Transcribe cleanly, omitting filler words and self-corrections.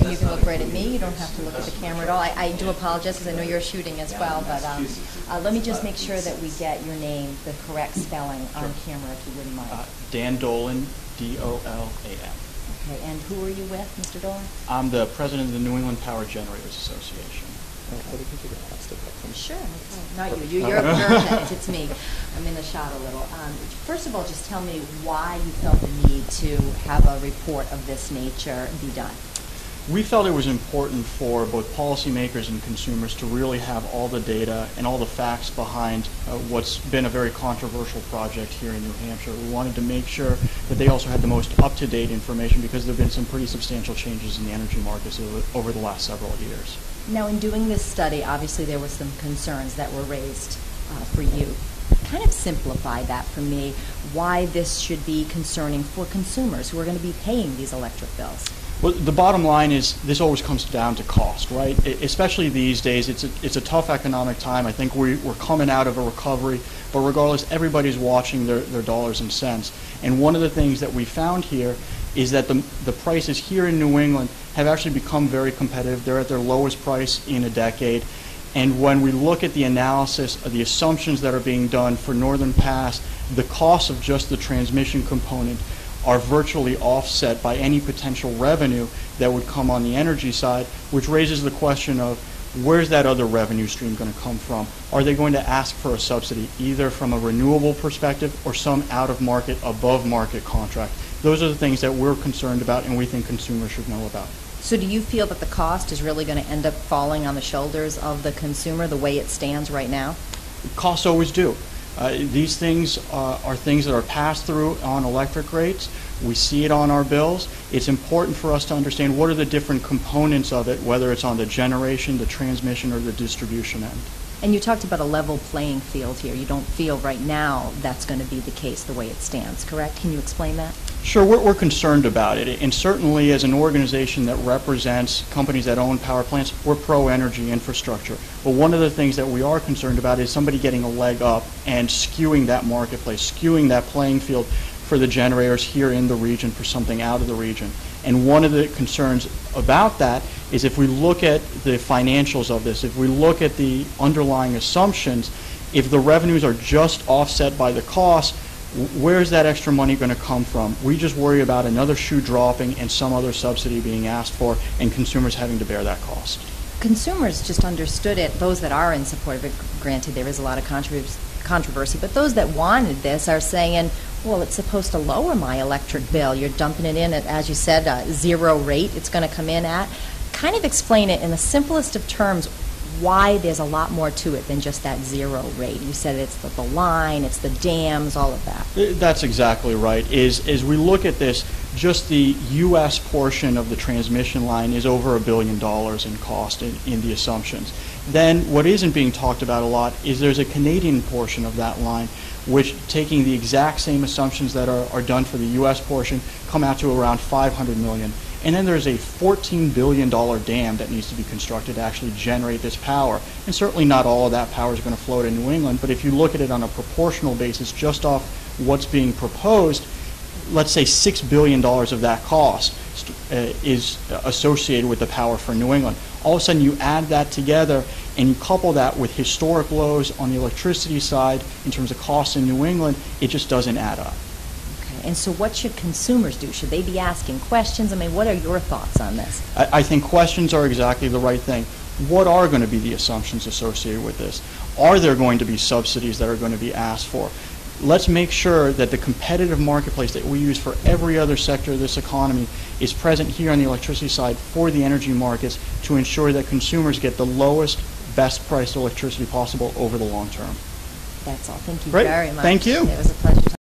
And you can look right at me. You don't have to look at the camera at all. I do apologize because I know you're shooting as well, but let me just make sure that we get your name, the correct spelling on camera, if you wouldn't mind. Dan Dolan, D-O-L-A-N. Okay, and who are you with, Mr. Dolan? I'm the president of the New England Power Generators Association. Sure, not you. You're it's me. I'm in the shot a little. First of all, just tell me why you felt the need to have a report of this nature be done. We felt it was important for both policymakers and consumers to really have all the data and all the facts behind what's been a very controversial project here in New Hampshire. We wanted to make sure that they also had the most up-to-date information because there have been some pretty substantial changes in the energy markets over the last several years. Now, in doing this study, obviously there were some concerns that were raised for you. Kind of simplify that for me, why this should be concerning for consumers who are going to be paying these electric bills. Well, the bottom line is this always comes down to cost, right? Especially these days, it's a tough economic time. I think we're coming out of a recovery, but regardless, everybody's watching their dollars and cents. And one of the things that we found here is that the prices here in New England have actually become very competitive. They're at their lowest price in a decade. And when we look at the analysis of the assumptions that are being done for Northern Pass, the cost of just the transmission component are virtually offset by any potential revenue that would come on the energy side, which raises the question of where's that other revenue stream going to come from? Are they going to ask for a subsidy, either from a renewable perspective or some out-of-market, above-market contract? Those are the things that we're concerned about and we think consumers should know about. So do you feel that the cost is really going to end up falling on the shoulders of the consumer the way it stands right now? Costs always do. These things are things that are passed through on electric rates. We see it on our bills. It's important for us to understand what are the different components of it, whether it's on the generation, the transmission, or the distribution end. And you talked about a level playing field here. You don't feel right now that's going to be the case the way it stands, correct? Can you explain that? Sure, we're concerned about it, and certainly as an organization that represents companies that own power plants, we're pro-energy infrastructure. But one of the things that we are concerned about is somebody getting a leg up and skewing that marketplace, skewing that playing field for the generators here in the region for something out of the region. And one of the concerns about that is if we look at the financials of this, if we look at the underlying assumptions, if the revenues are just offset by the costs, where's that extra money going to come from? We just worry about another shoe dropping and some other subsidy being asked for and consumers having to bear that cost. Consumers just understood it. Those that are in support of it, granted there is a lot of controversy, but those that wanted this are saying, well, it's supposed to lower my electric bill. You're dumping it in at, as you said, a zero rate it's going to come in at. Kind of explain it in the simplest of terms why there's a lot more to it than just that zero rate. You said it's the line, it's the dams, all of that. That's exactly right. As we look at this, just the U.S. portion of the transmission line is over $1 billion in cost in the assumptions. Then what isn't being talked about a lot is there's a Canadian portion of that line which, taking the exact same assumptions that are done for the U.S. portion, come out to around $500 million. And then there's a $14 billion dam that needs to be constructed to actually generate this power. And certainly not all of that power is going to flow to New England, but if you look at it on a proportional basis, just off what's being proposed, let's say $6 billion of that cost is associated with the power for New England. All of a sudden you add that together and you couple that with historic lows on the electricity side in terms of costs in New England, it just doesn't add up. And so what should consumers do? Should they be asking questions? I mean, what are your thoughts on this? I think questions are exactly the right thing. What are going to be the assumptions associated with this? Are there going to be subsidies that are going to be asked for? Let's make sure that the competitive marketplace that we use for every other sector of this economy is present here on the electricity side for the energy markets to ensure that consumers get the lowest, best priced electricity possible over the long term. That's all. Thank you Great. very much. Thank you. It was a pleasure.